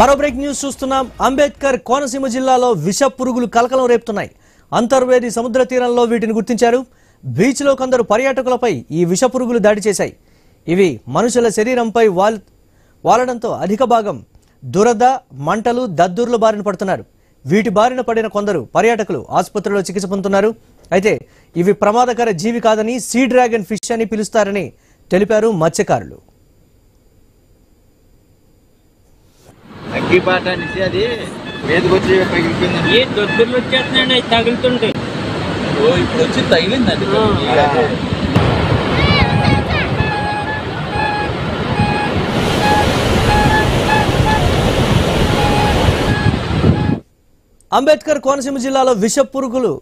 మరో break news చూస్తున్నాం. అంబేద్కర్ కోనసీమ జిల్లాలో విష పురుగులు కలకలం రేపుతున్నాయి. అంతర్వేది సముద్ర తీరంలో వీటిని గుర్తించారు. బీచ్ లో కొందరు పర్యాటకులపై ఈ విష పురుగులు దాడి చేశాయి. ఇవి మనుషుల శరీరంపై వాలడంతో అధిక భాగం దురద, మంటలు, దద్దుర్ల బారిన పడుతున్నారు. వీటి బారిన పడిన కొందరు పర్యాటకులు ఆసుపత్రిలో చికిత్స పొందుతున్నారు. అయితే ఇవి ప్రమాదకర జీవి కాదని సీ డ్రాగన్ ఫిష్ అని పిలుస్తారని తెలిపారు మత్స్యకారులు. అగ్గిపాట నుంచి అది మీదకి వచ్చి పగిలిపోయింది. ఏ దొద్దుర్లు వచ్చేస్తున్నాయండి, అవి తగులుతుంటే ఇప్పుడు వచ్చి తగిలిందండి. అంబేద్కర్ కోనసీమ జిల్లాలో విష పురుగులు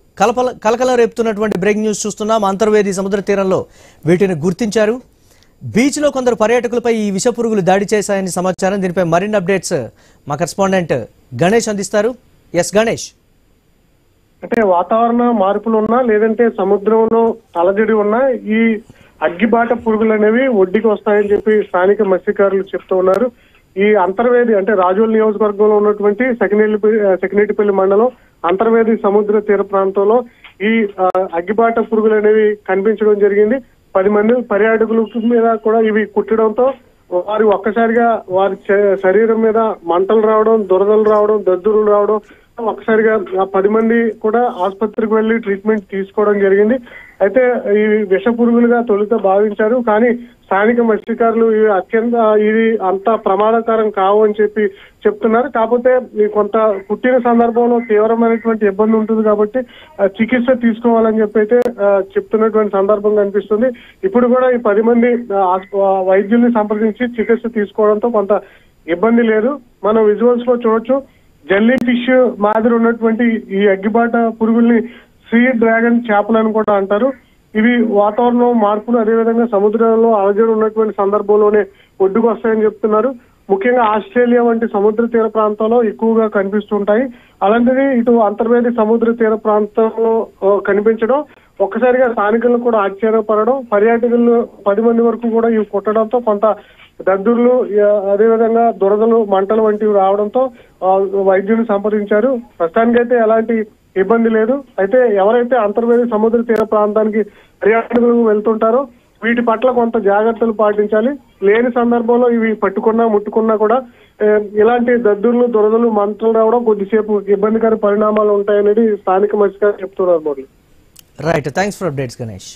కలకలం రేపుతున్నటువంటి బ్రేక్ న్యూస్ చూస్తున్నాం. అంతర్వేది సముద్ర తీరంలో వీటిని గుర్తించారు. బీచ్ లో కొందరు పర్యాటకులపై ఈ విష పురుగులు దాడి చేశాయని సమాచారం. దీనిపై మరిన్ని అప్డేట్స్ మా కరెస్పాండెంట్ గణేష్ అందిస్తారు. ఎస్ గణేష్. అంటే వాతావరణ మార్పులు ఉన్నా లేదంటే సముద్రంలో అలజడి ఉన్నా ఈ అగ్గిబాట పురుగులు అనేవి ఒడ్డుకి వస్తాయని చెప్పి స్థానిక మత్స్యకారులు చెప్తూ ఉన్నారు. ఈ అంతర్వేది అంటే రాజోల్ నియోజకవర్గంలో ఉన్నటువంటి సెకినేటిపల్లి మండలం అంతర్వేది సముద్ర తీర ప్రాంతంలో ఈ అగ్గిబాట పురుగులు అనేవి కనిపించడం జరిగింది. 10 మంది పర్యాటకుల మీద కూడా ఇవి కుట్టడంతో వారి ఒక్కసారిగా వారి శరీరం మీద మంటలు రావడం, దురదలు రావడం, దద్దురులు రావడం, ఒక్కసారిగా 10 మంది కూడా ఆసుపత్రికి వెళ్లి ట్రీట్మెంట్ తీసుకోవడం జరిగింది. అయితే ఈ విష పురుగులుగా తొలుత భావించారు. కానీ స్థానిక మత్స్యకారులు ఇది అంత ప్రమాదకరం కావు అని చెప్పి చెప్తున్నారు. కాకపోతే కొంత పుట్టిన సందర్భంలో తీవ్రమైనటువంటి ఇబ్బంది ఉంటుంది కాబట్టి చికిత్స తీసుకోవాలని చెప్పి అయితే చెప్తున్నటువంటి సందర్భం కనిపిస్తుంది. ఇప్పుడు కూడా ఈ 10 మంది వైద్యుల్ని సంప్రదించి చికిత్స తీసుకోవడంతో కొంత ఇబ్బంది లేదు. మనం విజువల్స్ లో చూడొచ్చు. జెల్లీ ఫిష్ మాదిరి ఉన్నటువంటి ఈ అగ్గిబాట పురుగుల్ని సీ డ్రాగన్ చేపలని కూడా అంటారు. ఇవి వాతావరణం మార్పులు అదేవిధంగా సముద్రంలో అలజడి ఉన్నటువంటి సందర్భంలోనే ఒడ్డుకు వస్తాయని చెప్తున్నారు. ముఖ్యంగా ఆస్ట్రేలియా వంటి సముద్ర తీర ప్రాంతాల్లో ఎక్కువగా కనిపిస్తుంటాయి. అలాంటిది ఇటు అంతర్వేది సముద్ర తీర ప్రాంతంలో కనిపించడం ఒక్కసారిగా స్థానికులను కూడా ఆశ్చర్యపడడం, పర్యాటకులు 10 మంది వరకు కూడా ఇవి కుట్టడంతో కొంత దద్దుర్లు అదేవిధంగా దురదలు, మంటలు వంటివి రావడంతో వైద్యులు సంప్రదించారు. ప్రస్తుతానికైతే ఎలాంటి ఇబ్బంది లేదు. అయితే ఎవరైతే అంతర్వేది సముద్ర తీర ప్రాంతానికి పర్యాటకులు వెళ్తుంటారో వీటి పట్ల కొంత జాగ్రత్తలు పాటించాలి. లేని సందర్భంలో ఇవి పట్టుకున్నా ముట్టుకున్నా కూడా ఇలాంటి దద్దుర్లు, దురదలు, మంటలు రావడం కొద్దిసేపు ఇబ్బందికర పరిణామాలు ఉంటాయనేది స్థానిక మత్స్యకారులు చెప్తున్నారు. Right, thanks for updates Ganesh.